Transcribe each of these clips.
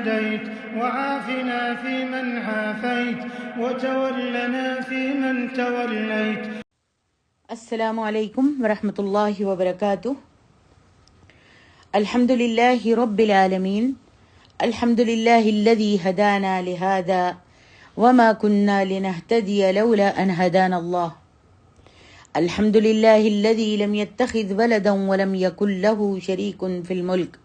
هديت وعافنا فيمن عافيت وتولنا فيمن توليت. السلام علیکم ورحمۃ اللہ وبرکاتہ. الحمد للہ رب العالمین. الحمد للہ الذی ہدانا لہذا وما كنا لنهتدی لولا ان هدانا اللہ. الحمد للہ الذی لم يتخذ ولدا ولم يكن له شریک فی الملک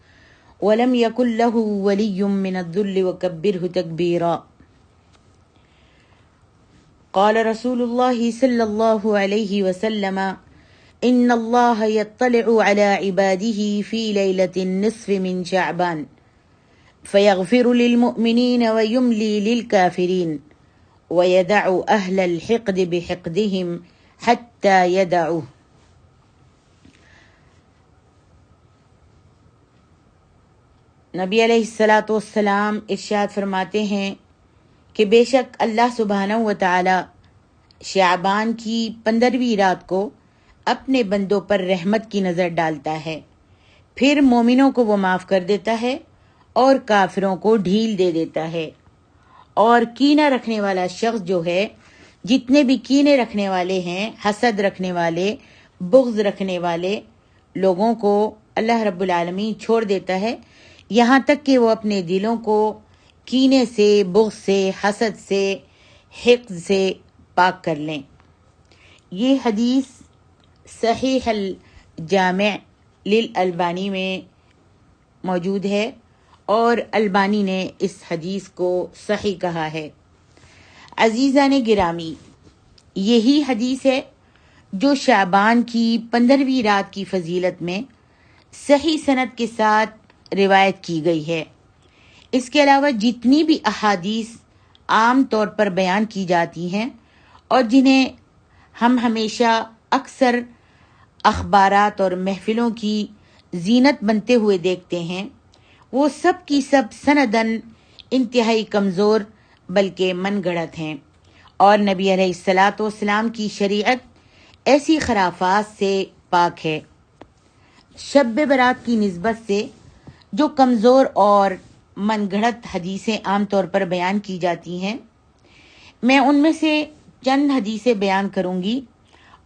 ولم يكن له ولی من الذل وکبرہ تکبیرا. قال رسول اللہ صلی اللہ علیہ وسلم ان اللہ یطلع علی عباده فی لیلة النصف من شعبان فیغفر للمؤمنین ویملی للکافرین ویدع اہل الحقد بحقدهم حتی یدعوه. نبی علیہ السلام ارشاد فرماتے ہیں کہ بے شک اللہ سبحانہ و تعالی شعبان کی 15ویں رات کو اپنے بندوں پر رحمت کی نظر ڈالتا ہے، پھر مومنوں کو وہ معاف کر دیتا ہے اور کافروں کو ڈھیل دے دیتا ہے. اور کینہ رکھنے والا شخص جو ہے، جتنے بھی کینے رکھنے والے ہیں، حسد رکھنے والے، بغض رکھنے والے لوگوں کو اللہ رب العالمین چھوڑ دیتا ہے، یہاں تک کہ وہ اپنے دلوں کو کینے سے، بغض سے، حسد سے، حقد سے پاک کر لیں. یہ حدیث صحیح الجامع للالبانی میں موجود ہے اور البانی نے اس حدیث کو صحیح کہا ہے. عزیزان گرامی، یہی حدیث ہے جو شعبان کی 15ویں رات کی فضیلت میں صحیح سند کے ساتھ روایت کی گئی ہے. اس کے علاوہ جتنی بھی احادیث عام طور پر بیان کی جاتی ہیں اور جنہیں ہم ہمیشہ اکثر اخبارات اور محفلوں کی زینت بنتے ہوئے دیکھتے ہیں، وہ سب کی سب سندن انتہائی کمزور بلکہ من گھڑت ہیں، اور نبی علیہ السلام کی شریعت ایسی خرافات سے پاک ہے. شب برات کی نسبت سے جو کمزور اور من گھڑت حدیثیں عام طور پر بیان کی جاتی ہیں، میں ان میں سے چند حدیثیں بیان کروں گی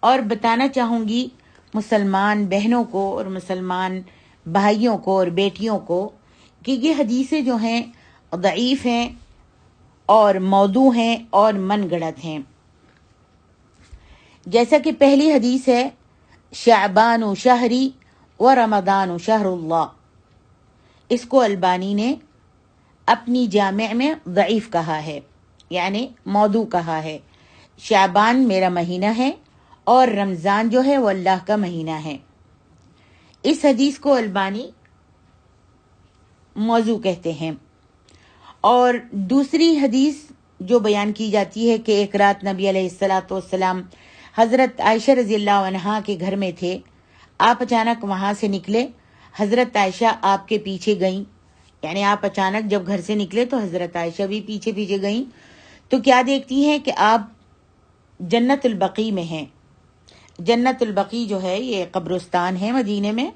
اور بتانا چاہوں گی مسلمان بہنوں کو اور مسلمان بھائیوں کو اور بیٹیوں کو کہ یہ حدیثیں جو ہیں ضعیف ہیں اور موضوع ہیں اور من گھڑت ہیں. جیسا کہ پہلی حدیث ہے شعبان شہری و رمضان شہر اللہ. اس کو البانی نے اپنی جامع میں ضعیف کہا ہے، یعنی موضوع کہا ہے. شعبان میرا مہینہ ہے اور رمضان جو ہے وہ اللہ کا مہینہ ہے. اس حدیث کو البانی موضوع کہتے ہیں. اور دوسری حدیث جو بیان کی جاتی ہے کہ ایک رات نبی علیہ السلام حضرت عائشہ رضی اللہ عنہا کے گھر میں تھے. آپ اچانک وہاں سے نکلے، حضرت عائشہ آپ کے پیچھے گئیں، یعنی آپ اچانک جب گھر سے نکلے تو حضرت عائشہ بھی پیچھے پیچھے گئیں. تو کیا دیکھتی ہیں کہ آپ جنت البقیع میں ہیں. جنت البقیع جو ہے یہ قبرستان ہے مدینے میں.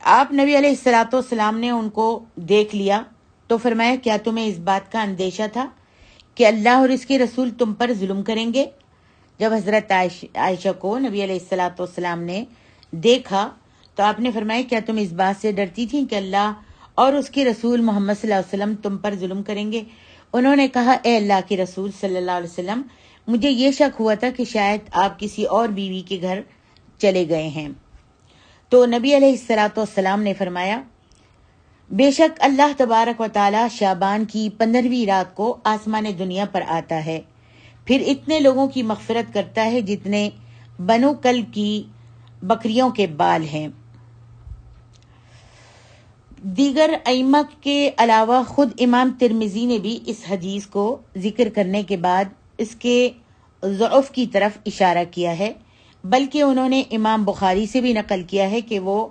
آپ نبی علیہ السلام نے ان کو دیکھ لیا تو فرمایا کیا تمہیں اس بات کا اندیشہ تھا کہ اللہ اور اس کے رسول تم پر ظلم کریں گے؟ جب حضرت عائشہ کو نبی علیہ السلام نے دیکھا تو آپ نے فرمایا کیا تم اس بات سے ڈرتی تھی کہ اللہ اور اس کے رسول محمد صلی اللہ علیہ وسلم تم پر ظلم کریں گے؟ انہوں نے کہا اے اللہ کے رسول صلی اللہ علیہ وسلم، مجھے یہ شک ہوا تھا کہ شاید آپ کسی اور بیوی کے گھر چلے گئے ہیں. تو نبی علیہ السلام نے فرمایا بے شک اللہ تبارک و تعالی شعبان کی 15ویں رات کو آسمان دنیا پر آتا ہے، پھر اتنے لوگوں کی مغفرت کرتا ہے جتنے بنو کلب کی بکریوں کے بال ہیں. دیگر ائمہ کے علاوہ خود امام ترمذی نے بھی اس حدیث کو ذکر کرنے کے بعد اس کے ضعف کی طرف اشارہ کیا ہے، بلکہ انہوں نے امام بخاری سے بھی نقل کیا ہے کہ وہ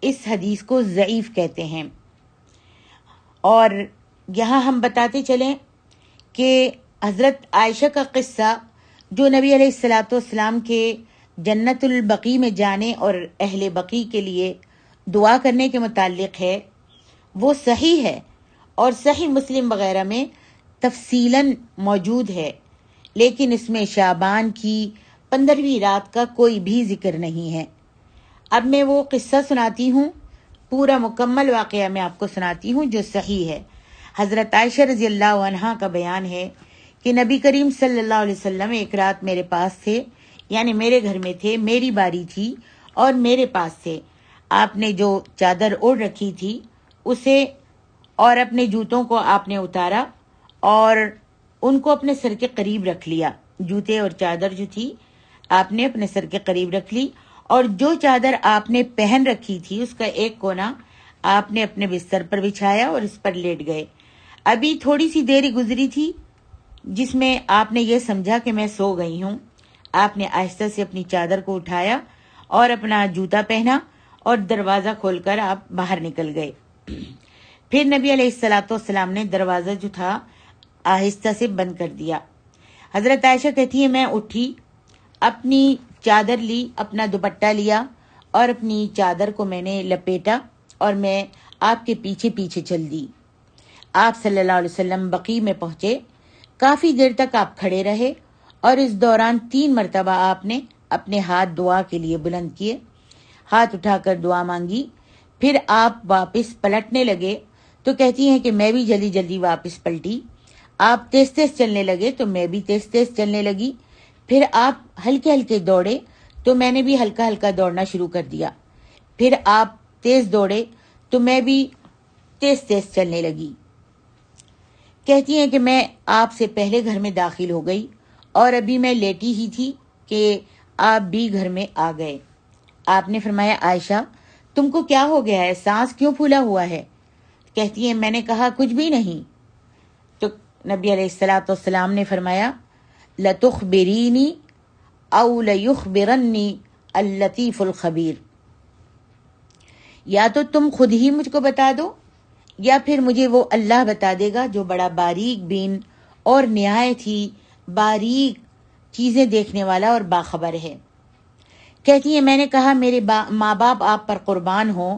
اس حدیث کو ضعیف کہتے ہیں. اور یہاں ہم بتاتے چلیں کہ حضرت عائشہ کا قصہ جو نبی علیہ السلام کے جنت البقیع میں جانے اور اہل بقیع کے لیے دعا کرنے کے متعلق ہے، وہ صحیح ہے اور صحیح مسلم وغیرہ میں تفصیلاً موجود ہے، لیکن اس میں شعبان کی 15ویں رات کا کوئی بھی ذکر نہیں ہے۔ اب میں وہ قصہ سناتی ہوں، پورا مکمل واقعہ میں آپ کو سناتی ہوں جو صحیح ہے۔ حضرت عائشہ رضی اللہ عنہا کا بیان ہے کہ نبی کریم صلی اللہ علیہ وسلم ایک رات میرے پاس تھے، یعنی میرے گھر میں تھے، میری باری تھی اور میرے پاس تھے۔ آپ نے جو چادر اوڑھ رکھی تھی اسے اور اپنے جوتوں کو آپ نے اتارا اور ان کو اپنے سر کے قریب رکھ لیا۔ جوتے اور چادر جو تھی آپ نے اپنے سر کے قریب رکھ لی، اور جو چادر آپ نے پہن رکھی تھی اس کا ایک کونا آپ نے اپنے بستر پر بچھایا اور اس پر لیٹ گئے۔ ابھی تھوڑی سی دیر گزری تھی جس میں آپ نے یہ سمجھا کہ میں سو گئی ہوں۔ آپ نے آہستہ سے اپنی چادر کو اٹھایا اور اپنا جوتا پہنا اور دروازہ کھول کر آپ باہر نکل گئے۔ پھر نبی علیہ الصلوۃ والسلام نے دروازہ جو تھا آہستہ سے بند کر دیا۔ حضرت عائشہ کہتی ہے میں اٹھی، اپنی چادر لی، اپنا دوپٹہ لیا اور اپنی چادر کو میں نے لپیٹا اور میں آپ کے پیچھے پیچھے چل دی۔ آپ صلی اللہ علیہ وسلم بقیع میں پہنچے، کافی دیر تک آپ کھڑے رہے اور اس دوران 3 مرتبہ آپ نے اپنے ہاتھ دعا کے لیے بلند کیے، ہاتھ اٹھا کر دعا مانگی۔ پھر آپ واپس پلٹنے لگے تو کہتی ہیں کہ میں بھی جلدی جلدی واپس پلٹی۔ آپ تیز تیز چلنے لگے تو میں بھی تیز تیز چلنے لگی۔ پھر آپ ہلکے ہلکے دوڑے تو میں نے بھی ہلکا ہلکا دوڑنا شروع کر دیا۔ پھر آپ تیز دوڑے تو میں بھی تیز تیز چلنے لگی۔ کہتی ہیں کہ میں آپ سے پہلے گھر میں داخل ہو گئی اور ابھی میں لیٹی ہی تھی کہ آپ بھی گھر میں آ گئے۔ آپ نے فرمایا عائشہ تم کو کیا ہو گیا ہے، سانس کیوں پھولا ہوا ہے؟ کہتی ہیں میں نے کہا کچھ بھی نہیں۔ تو نبی علیہ الصلوۃ والسلام نے فرمایا لتخبرینی او لیخبرنی اللطیف الخبیر، یا تو تم خود ہی مجھ کو بتا دو یا پھر مجھے وہ اللہ بتا دے گا جو بڑا باریک بین اور نہایت ہی باریک چیزیں دیکھنے والا اور باخبر ہے۔ کہتی ہیں میں نے کہا میرے ماں باپ آپ پر قربان ہوں۔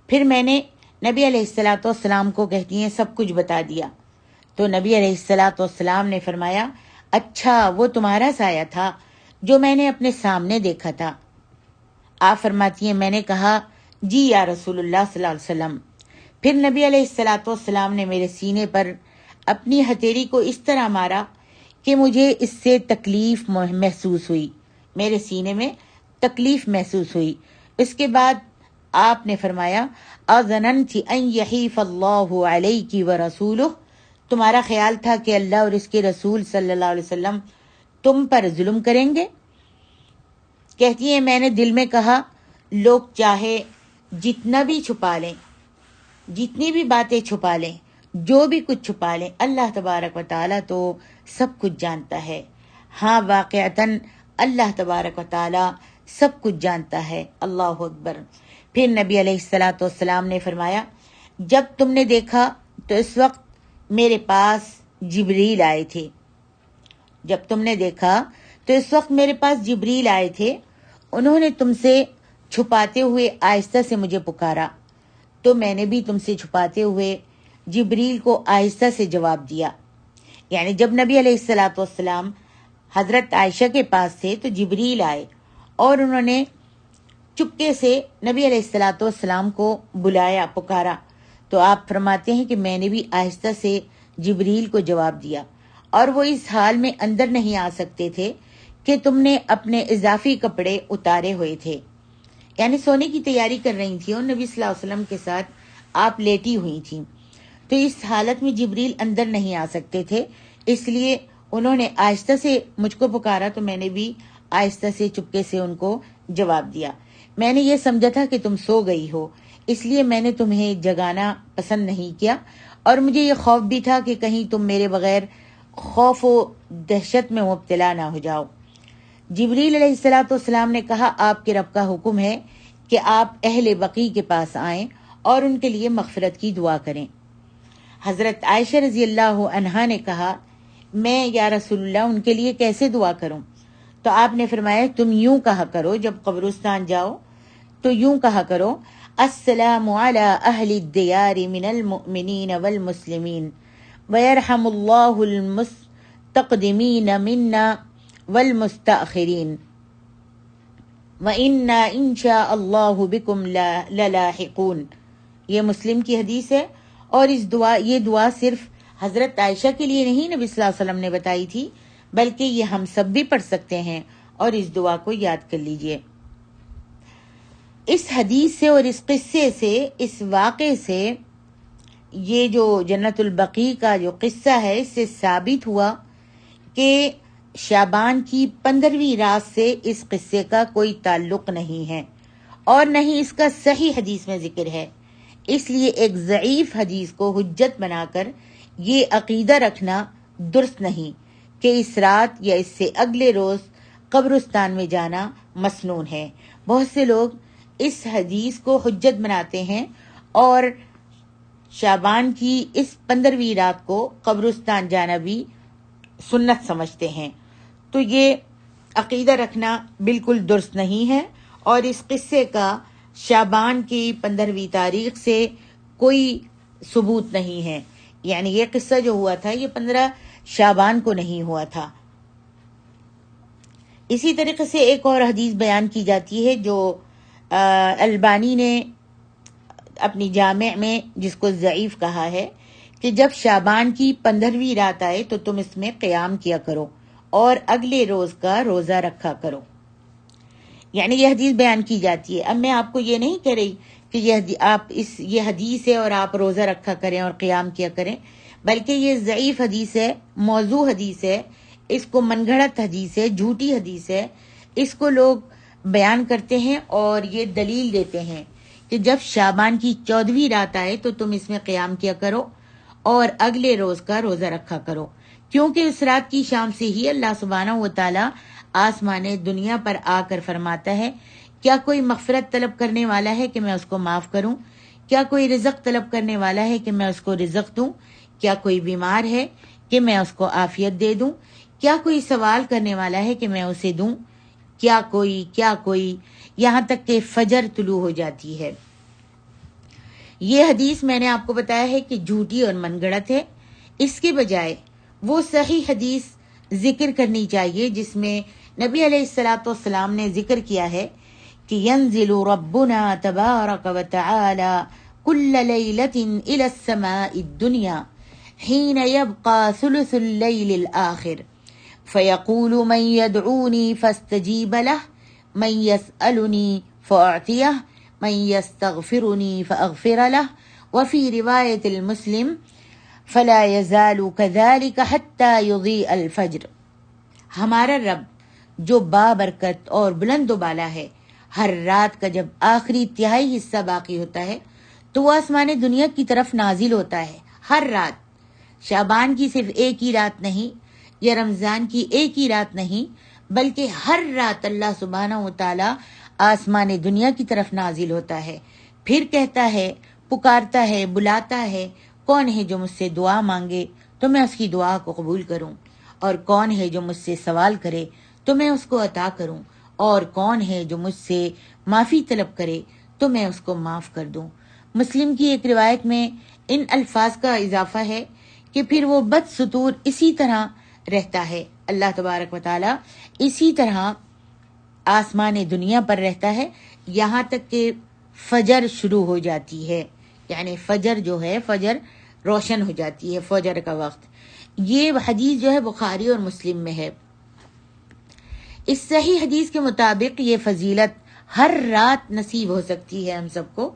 پھر میں نے نبی علیہ الصلوۃ والسلام کو کہتی ہیں سب کچھ بتا دیا۔ تو نبی علیہ الصلوۃ والسلام نے فرمایا اچھا وہ تمہارا سایہ تھا جو میں نے اپنے سامنے دیکھا تھا؟ آپ فرماتی ہیں میں نے کہا جی یا رسول اللہ صلی اللہ علیہ وسلم۔ پھر نبی علیہ الصلوۃ والسلام نے میرے سینے پر اپنی ہتھیلی کو اس طرح مارا کہ مجھے اس سے تکلیف محسوس ہوئی، میرے سینے میں تکلیف محسوس ہوئی۔ اس کے بعد آپ نے فرمایا اظننت ان یحیف اللہ علیک ورسولہ، تمہارا خیال تھا کہ اللہ اور اس کے رسول صلی اللہ علیہ وسلم تم پر ظلم کریں گے؟ کہتی ہیں میں نے دل میں کہا لوگ چاہے جتنا بھی چھپا لیں، جتنی بھی باتیں چھپا لیں، جو بھی کچھ چھپا لیں، اللہ تبارک و تعالیٰ تو سب کچھ جانتا ہے۔ ہاں واقعتاً اللہ تبارک و تعالیٰ سب کچھ جانتا ہے۔ اللہ اکبر۔ پھر نبی علیہ الصلوۃ والسلام نے فرمایا جب تم نے دیکھا تو اس وقت میرے پاس جبریل آئے تھے، جب تم نے دیکھا تو اس وقت میرے پاس جبریل آئے تھے، انہوں نے تم سے چھپاتے ہوئے آہستہ سے مجھے پکارا تو میں نے بھی تم سے چھپاتے ہوئے جبریل کو آہستہ سے جواب دیا۔ یعنی جب نبی علیہ الصلوۃ والسلام حضرت عائشہ کے پاس تھے تو جبریل آئے اور انہوں نے چپکے سے نبی علیہ الصلوۃ والسلام کو بلایا، پکارا، تو آپ فرماتے ہیں کہ میں نے بھی آہستہ سے جبریل کو جواب دیا، اور وہ اس حال میں اندر نہیں آ سکتے تھے کہ تم نے اپنے اضافی کپڑے اتارے ہوئے تھے، یعنی سونے کی تیاری کر رہی تھی اور نبی صلی اللہ علیہ وسلم کے ساتھ آپ لیٹی ہوئی تھیں، تو اس حالت میں جبریل اندر نہیں آ سکتے تھے، اس لیے انہوں نے آہستہ سے مجھ کو پکارا تو میں نے بھی آہستہ سے چپکے سے ان کو جواب دیا۔ میں نے یہ سمجھا تھا کہ تم سو گئی ہو، اس لیے میں نے تمہیں جگانا پسند نہیں کیا، اور مجھے یہ خوف بھی تھا کہ کہیں تم میرے بغیر خوف و دہشت میں مبتلا نہ ہو جاؤ۔ جبریل علیہ الصلوۃ والسلام نے کہا آپ کے رب کا حکم ہے کہ آپ اہل بقیع کے پاس آئیں اور ان کے لیے مغفرت کی دعا کریں۔ حضرت عائشہ رضی اللہ عنہا نے کہا میں یا رسول اللہ ان کے لیے کیسے دعا کروں؟ تو آپ نے فرمایا تم یوں کہا کرو، جب قبرستان جاؤ تو یوں کہا کرو السلام علی اہل الدیار من المؤمنین والمسلمین ویرحم اللہ المستقدمین منا والمستأخرین وَإِنَّا إِن شَاءَ اللَّهُ بِكُمْ لَلَاحِقُونَ۔ یہ مسلم کی حدیث ہے، اور یہ دعا صرف حضرت عائشہ کے لیے نہیں نبی صلی اللہ علیہ وسلم نے بتائی تھی، بلکہ یہ ہم سب بھی پڑھ سکتے ہیں، اور اس دعا کو یاد کر لیجئے۔ اس حدیث سے اور اس قصے سے، اس واقعے سے، یہ جو جنت البقیع کا جو قصہ ہے، اس سے ثابت ہوا کہ شعبان کی 15ویں رات سے اس قصے کا کوئی تعلق نہیں ہے، اور نہ ہی اس کا صحیح حدیث میں ذکر ہے۔ اس لیے ایک ضعیف حدیث کو حجت بنا کر یہ عقیدہ رکھنا درست نہیں کہ اس رات یا اس سے اگلے روز قبرستان میں جانا مسنون ہے۔ بہت سے لوگ اس حدیث کو حجت بناتے ہیں اور شعبان کی اس 15ویں رات کو قبرستان جانا بھی سنت سمجھتے ہیں، تو یہ عقیدہ رکھنا بالکل درست نہیں ہے، اور اس قصے کا شعبان کی 15ویں تاریخ سے کوئی ثبوت نہیں ہے۔ یعنی یہ قصہ جو ہوا تھا یہ 15 شعبان کو نہیں ہوا تھا۔ اسی طریقے سے ایک اور حدیث بیان کی جاتی ہے جو البانی نے اپنی جامع میں جس کو ضعیف کہا ہے، کہ جب شعبان کی 15ویں رات آئے تو تم اس میں قیام کیا کرو اور اگلے روز کا روزہ رکھا کرو۔ یعنی یہ حدیث بیان کی جاتی ہے۔ اب میں آپ کو یہ نہیں کہہ رہی کہ یہ حدیث ہے اور آپ روزہ رکھا کریں اور قیام کیا کریں، بلکہ یہ ضعیف حدیث ہے، موضوع حدیث ہے، اس کو من گھڑت حدیث ہے، جھوٹی حدیث ہے، اس کو لوگ بیان کرتے ہیں اور یہ دلیل دیتے ہیں کہ جب شعبان کی 14ویں رات آئے تو تم اس میں قیام کیا کرو اور اگلے روز کا روزہ رکھا کرو، کیونکہ اس رات کی شام سے ہی اللہ سبحانہ و تعالی آسمان دنیا پر آ کر فرماتا ہے، کیا کوئی مغفرت طلب کرنے والا ہے کہ میں اس کو معاف کروں؟ کیا کوئی رزق طلب کرنے والا ہے کہ میں اس کو رزق دوں؟ کیا کوئی بیمار ہے کہ میں اس کو عافیت دے دوں؟ کیا کوئی سوال کرنے والا ہے کہ میں اسے دوں؟ کیا کوئی یہاں تک کہ فجر طلوع ہو جاتی ہے۔ یہ حدیث میں نے آپ کو بتایا ہے کہ جھوٹی اور من گڑت ہے۔ اس کے بجائے وہ صحیح حدیث ذکر کرنی چاہیے جس میں نبی علیہ الصلوۃ والسلام نے ذکر کیا ہے کہ ينزل ربنا تبارک وتعالی كل ليلة إلى السماء الدنيا حين يبقى ثلث الليل الآخر فيقول من يدعوني فاستجيب له من يسألني فأعطيه من يستغفرني فأغفر له وفي رواية المسلم فلا يزال كذلك حتى يضيء الفجر۔ ہمارا رب جو بابرکت اور بلند و بالا ہے، ہر رات کا جب آخری تہائی حصہ باقی ہوتا ہے تو وہ آسمان دنیا کی طرف نازل ہوتا ہے۔ ہر رات، شعبان کی صرف ایک ہی رات نہیں یا رمضان کی ایک ہی رات نہیں، بلکہ ہر رات اللہ سبحانہ و تعالی آسمان دنیا کی طرف نازل ہوتا ہے، پھر کہتا ہے، پکارتا ہے، بلاتا ہے، کون ہے جو مجھ سے دعا مانگے تو میں اس کی دعا کو قبول کروں، اور کون ہے جو مجھ سے سوال کرے تو میں اس کو عطا کروں، اور کون ہے جو مجھ سے معافی طلب کرے تو میں اس کو معاف کر دوں۔ مسلم کی ایک روایت میں ان الفاظ کا اضافہ ہے کہ پھر وہ بدستور اسی طرح رہتا ہے، اللہ تبارک و تعالی اسی طرح آسمان دنیا پر رہتا ہے یہاں تک کہ فجر شروع ہو جاتی ہے، یعنی فجر جو ہے، فجر روشن ہو جاتی ہے، فجر کا وقت۔ یہ حدیث جو ہے بخاری اور مسلم میں ہے۔ اس صحیح حدیث کے مطابق یہ فضیلت ہر رات نصیب ہو سکتی ہے ہم سب کو،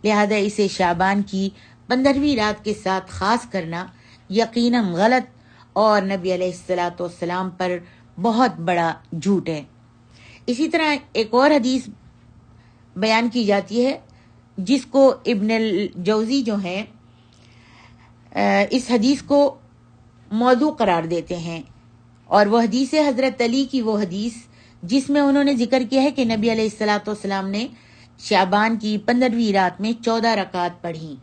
لہذا اسے شعبان کی 15ویں رات کے ساتھ خاص کرنا یقیناً غلط اور نبی علیہ الصلوۃ والسلام پر بہت بڑا جھوٹ ہے۔ اسی طرح ایک اور حدیث بیان کی جاتی ہے جس کو ابن الجوزی جو ہیں اس حدیث کو موضوع قرار دیتے ہیں، اور وہ حدیث ہے حضرت علی کی، وہ حدیث جس میں انہوں نے ذکر کیا ہے کہ نبی علیہ الصلوۃ والسلام نے شعبان کی 15ویں رات میں 14 رکعات پڑھی،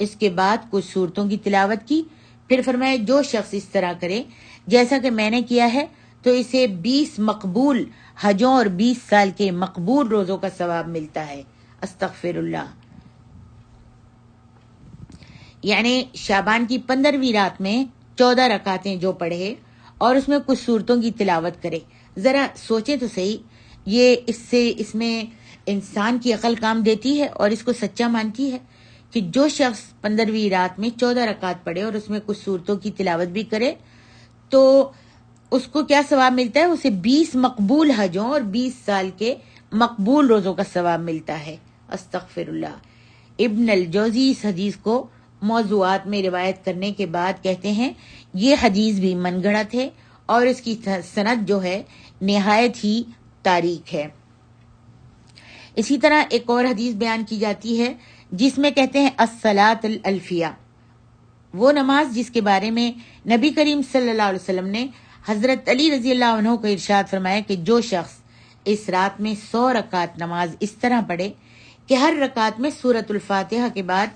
اس کے بعد کچھ سورتوں کی تلاوت کی، پھر فرمایا جو شخص اس طرح کرے جیسا کہ میں نے کیا ہے تو اسے 20 مقبول حجوں اور 20 سال کے مقبول روزوں کا ثواب ملتا ہے۔ استغفر اللہ۔ یعنی شعبان کی 15ویں رات میں 14 رکعتیں جو پڑھے اور اس میں کچھ صورتوں کی تلاوت کرے. ذرا سوچیں تو صحیح، یہ اس میں انسان کی عقل کام دیتی ہے اور اس کو سچا مانتی ہے کہ جو شخص 15ویں رات میں 14 رکعت پڑھے اور اس میں کچھ صورتوں کی تلاوت بھی کرے تو اس کو کیا ثواب ملتا ہے؟ اسے 20 مقبول حجوں اور 20 سال کے مقبول روزوں کا ثواب ملتا ہے. استغفر اللہ. ابن الجوزی اس حدیث کو موضوعات میں روایت کرنے کے بعد کہتے ہیں یہ حدیث بھی من گھڑت ہے اور اس کی سند جو ہے نہایت ہی تاریک ہے. اسی طرح ایک اور حدیث بیان کی جاتی ہے جس میں کہتے ہیں الصلاۃ الالفیہ، وہ نماز جس کے بارے میں نبی کریم صلی اللہ علیہ وسلم نے حضرت علی رضی اللہ عنہ کو ارشاد فرمایا کہ جو شخص اس رات میں 100 رکعت نماز اس طرح پڑھے کہ ہر رکعت میں سورۃ الفاتحہ کے بعد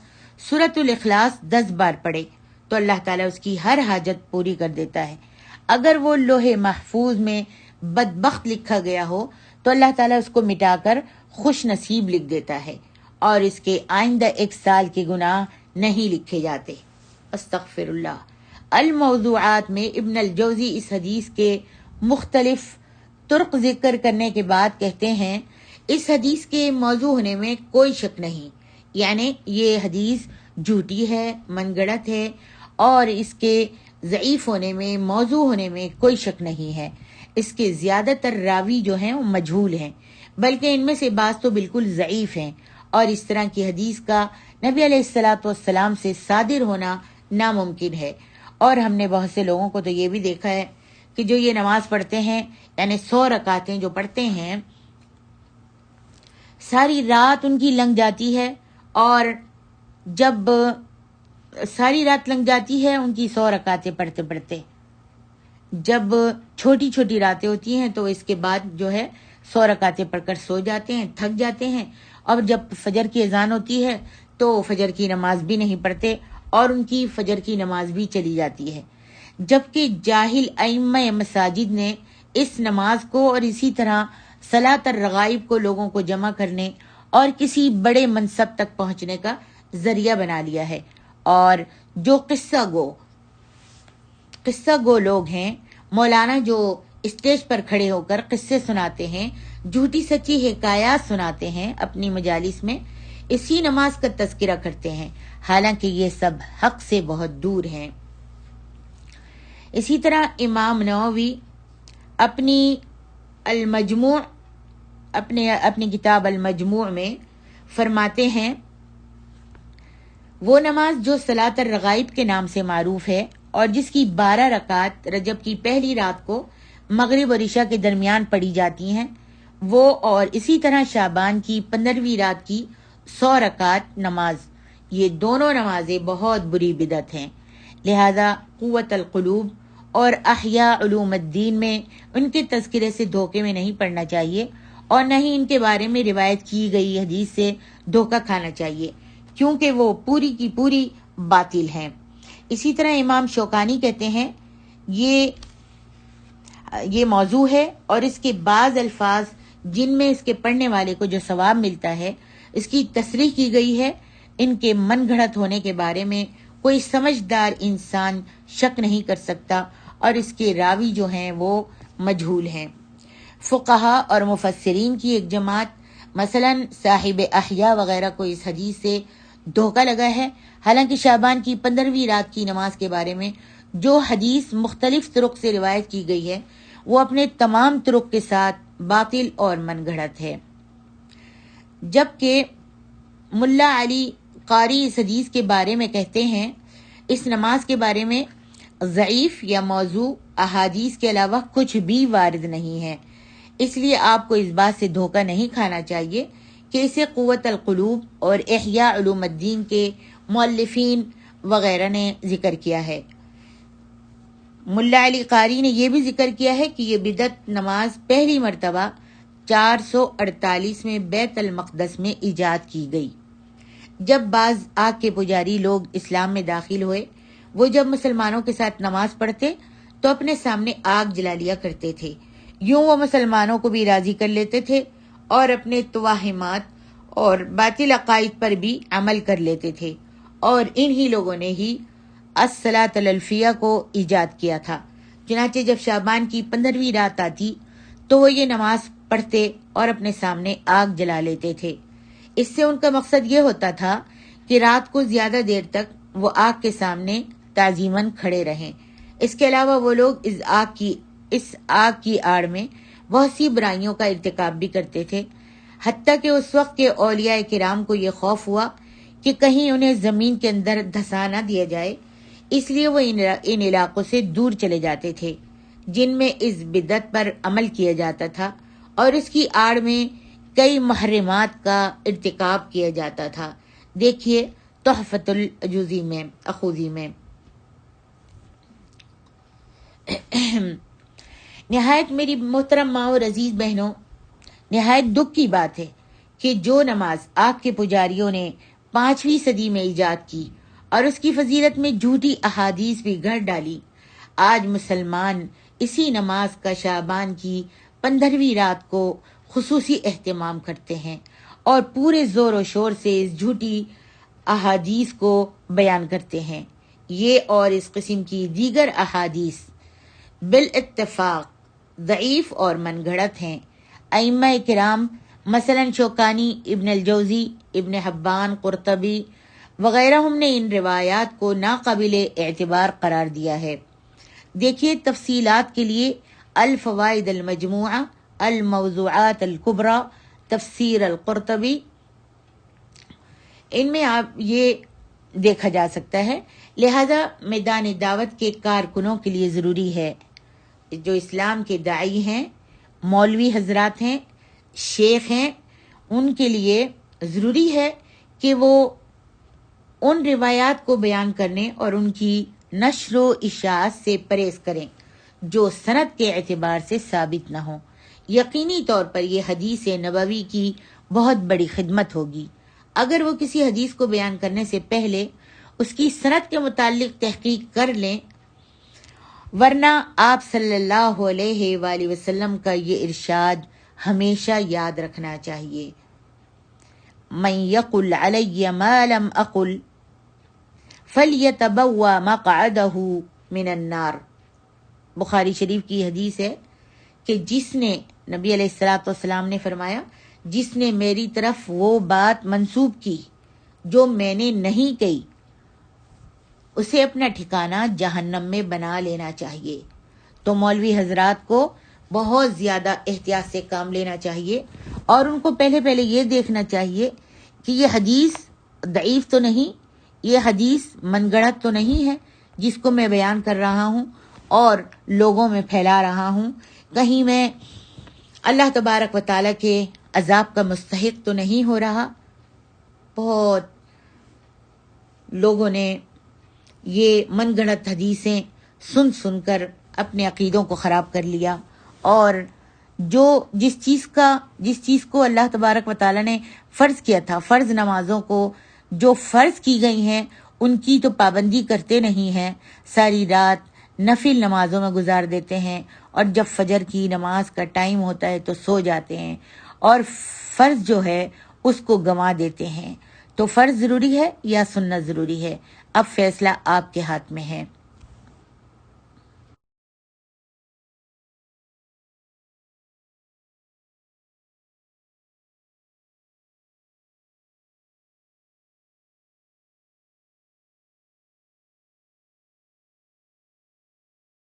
سورۃ الاخلاص 10 بار پڑھے تو اللہ تعالیٰ اس کی ہر حاجت پوری کر دیتا ہے. اگر وہ لوح محفوظ میں بدبخت لکھا گیا ہو تو اللہ تعالیٰ اس کو مٹا کر خوش نصیب لکھ دیتا ہے اور اس کے آئندہ 1 سال کے گناہ نہیں لکھے جاتے. استغفر اللہ. الموضوعات میں ابن الجوزی اس حدیث کے مختلف طرق ذکر کرنے کے بعد کہتے ہیں اس حدیث کے موضوع ہونے میں کوئی شک نہیں، یعنی یہ حدیث جھوٹی ہے، من گڑت ہے اور اس کے ضعیف ہونے میں، موضوع ہونے میں کوئی شک نہیں ہے. اس کے زیادہ تر راوی جو ہیں وہ مجہول ہیں، بلکہ ان میں سے بعض تو بالکل ضعیف ہیں اور اس طرح کی حدیث کا نبی علیہ الصلوۃ والسلام سے صادر ہونا ناممکن ہے. اور ہم نے بہت سے لوگوں کو تو یہ بھی دیکھا ہے کہ جو یہ نماز پڑھتے ہیں یعنی 100 رکعتیں جو پڑھتے ہیں ساری رات ان کی لنگ جاتی ہے، اور جب ساری رات لنگ جاتی ہے ان کی 100 رکعتیں پڑھتے پڑھتے، جب چھوٹی چھوٹی راتیں ہوتی ہیں تو اس کے بعد جو ہے 100 رکعتیں پڑھ کر سو جاتے ہیں، تھک جاتے ہیں، اور جب فجر کی اذان ہوتی ہے تو فجر کی نماز بھی نہیں پڑھتے اور ان کی فجر کی نماز بھی چلی جاتی ہے. جبکہ جاہل ائمہ مساجد نے اس نماز کو اور اسی طرح صلاۃ الرغائب کو لوگوں کو جمع کرنے اور کسی بڑے منصب تک پہنچنے کا ذریعہ بنا لیا ہے. اور جو قصہ گو لوگ ہیں، مولانا جو اسٹیج پر کھڑے ہو کر قصے سناتے ہیں، جھوٹی سچی حکایات سناتے ہیں اپنی مجالس میں، اسی نماز کا تذکرہ کرتے ہیں، حالانکہ یہ سب حق سے بہت دور ہیں. اسی طرح امام نووی اپنی کتاب المجموع میں فرماتے ہیں وہ نماز جو صلاۃ الرغائب کے نام سے معروف ہے اور جس کی 12 رکعت رجب کی پہلی رات کو مغرب اور عشاء کے درمیان پڑھی جاتی ہیں، وہ اور اسی طرح شعبان کی 15ویں رات کی 100 رکعت نماز، یہ دونوں نمازیں بہت بری بدعت ہیں. لہذا قوت القلوب اور احیاء علوم الدین میں ان کے تذکرے سے دھوکے میں نہیں پڑنا چاہیے اور نہ ہی ان کے بارے میں روایت کی گئی حدیث سے دھوکہ کھانا چاہیے، کیونکہ وہ پوری کی پوری باطل ہیں. اسی طرح امام شوکانی کہتے ہیں یہ موضوع ہے اور اس کے بعض الفاظ جن میں اس کے پڑھنے والے کو جو ثواب ملتا ہے اس کی تصریح کی گئی ہے، ان کے من گھڑت ہونے کے بارے میں کوئی سمجھدار انسان شک نہیں کر سکتا اور اس کے راوی جو ہیں وہ مجہول ہیں. فقہا اور مفسرین کی ایک جماعت مثلا صاحب احیاء وغیرہ کو اس حدیث سے دھوکہ لگا ہے، حالانکہ شعبان کی 15ویں رات کی نماز کے بارے میں جو حدیث مختلف طرق سے روایت کی گئی ہے وہ اپنے تمام طرق کے ساتھ باطل اور من گھڑت ہے. جبکہ ملا علی قاری اس حدیث کے بارے میں کہتے ہیں اس نماز کے بارے میں ضعیف یا موضوع احادیث کے علاوہ کچھ بھی وارد نہیں ہے، اس لیے آپ کو اس بات سے دھوکہ نہیں کھانا چاہیے کہ اسے قوت القلوب اور احیاء علوم الدین کے مؤلفین وغیرہ نے ذکر کیا ہے. ملا علی قاری نے یہ بھی ذکر کیا ہے کہ یہ بدعت نماز پہلی مرتبہ 448 میں بیت المقدس میں ایجاد کی گئی. جب بعض آگ کے پجاری لوگ اسلام میں داخل ہوئے، وہ جب مسلمانوں کے ساتھ نماز پڑھتے تو اپنے سامنے آگ جلا لیا کرتے تھے. یوں وہ مسلمانوں کو بھی راضی کر لیتے تھے اور اپنے توہمات اور باطل عقائد پر بھی عمل کر لیتے تھے اور انہی لوگوں نے ہی الصلاۃ الفیہ کو ایجاد کیا تھا۔ چنانچہ جب شعبان کی 15ویں رات آتی تو وہ یہ نماز پڑھتے اور اپنے سامنے آگ جلا لیتے تھے۔ اس سے ان کا مقصد یہ ہوتا تھا کہ رات کو زیادہ دیر تک وہ آگ کے سامنے تعظیماً کھڑے رہیں۔ اس کے علاوہ وہ لوگ اس آگ کی آڑ میں بہت سی برائیوں کا ارتکاب بھی کرتے تھے، حتیٰ کہ اس وقت کے اولیاء کرام کو یہ خوف ہوا کہ کہیں انہیں زمین کے اندر دھسا نہ دیا جائے، اس لیے وہ ان علاقوں سے دور چلے جاتے تھے جن میں اس بدعت پر عمل کیا جاتا تھا اور اس کی آڑ میں کئی محرمات کا ارتکاب کیا جاتا تھا۔ دیکھیے تحفۃ الجوزی میں اخوذی میں۔ نہایت میری محترم ماں اور عزیز بہنوں، نہایت دکھ کی بات ہے کہ جو نماز آگ کے پجاریوں نے 5ویں صدی میں ایجاد کی اور اس کی فضیلت میں جھوٹی احادیث بھی گھڑ ڈالی، آج مسلمان اسی نماز کا شعبان کی 15ویں رات کو خصوصی اہتمام کرتے ہیں اور پورے زور و شور سے اس جھوٹی احادیث کو بیان کرتے ہیں۔ یہ اور اس قسم کی دیگر احادیث بالاتفاق ضعیف اور من گھڑت ہیں۔ ائمہ کرام مثلا شوکانی، ابن الجوزی، ابن حبان، قرطبی وغیرہ ہم نے ان روایات کو ناقابل اعتبار قرار دیا ہے۔ دیکھیے تفصیلات کے لیے الفوائد المجموعہ، الموضوعات الکبریٰ، تفسیر القرطبی، ان میں آپ یہ دیکھا جا سکتا ہے۔ لہذا میدان دعوت کے کارکنوں کے لیے ضروری ہے، جو اسلام کے داعی ہیں، مولوی حضرات ہیں، شیخ ہیں، ان کے لیے ضروری ہے کہ وہ ان روایات کو بیان کرنے اور ان کی نشر و اشاعت سے پرہیز کریں جو سند کے اعتبار سے ثابت نہ ہوں۔ یقینی طور پر یہ حدیث نبوی کی بہت بڑی خدمت ہوگی اگر وہ کسی حدیث کو بیان کرنے سے پہلے اس کی سند کے متعلق تحقیق کر لیں، ورنہ آپ صلی اللہ علیہ وآلہ وسلم کا یہ ارشاد ہمیشہ یاد رکھنا چاہیے، من یقل علی ما لم اقل فلیتبوأ مقعدہ من النار۔ بخاری شریف کی حدیث ہے کہ جس نے، نبی علیہ الصلوۃ والسلام نے فرمایا، جس نے میری طرف وہ بات منسوب کی جو میں نے نہیں کہی، اسے اپنا ٹھکانہ جہنم میں بنا لینا چاہیے۔ تو مولوی حضرات کو بہت زیادہ احتیاط سے کام لینا چاہیے اور ان کو پہلے یہ دیکھنا چاہیے کہ یہ حدیث ضعیف تو نہیں، یہ حدیث من گڑت تو نہیں ہے جس کو میں بیان کر رہا ہوں اور لوگوں میں پھیلا رہا ہوں، کہیں میں اللہ تبارک و تعالیٰ کے عذاب کا مستحق تو نہیں ہو رہا۔ بہت لوگوں نے یہ من گڑت حدیثیں سن کر اپنے عقیدوں کو خراب کر لیا، اور جس چیز کو اللہ تبارک و تعالیٰ نے فرض کیا تھا، فرض نمازوں کو جو فرض کی گئی ہیں ان کی تو پابندی کرتے نہیں ہیں، ساری رات نفل نمازوں میں گزار دیتے ہیں اور جب فجر کی نماز کا ٹائم ہوتا ہے تو سو جاتے ہیں اور فرض جو ہے اس کو گنوا دیتے ہیں۔ تو فرض ضروری ہے یا سنت ضروری ہے؟ اب فیصلہ آپ کے ہاتھ میں ہے۔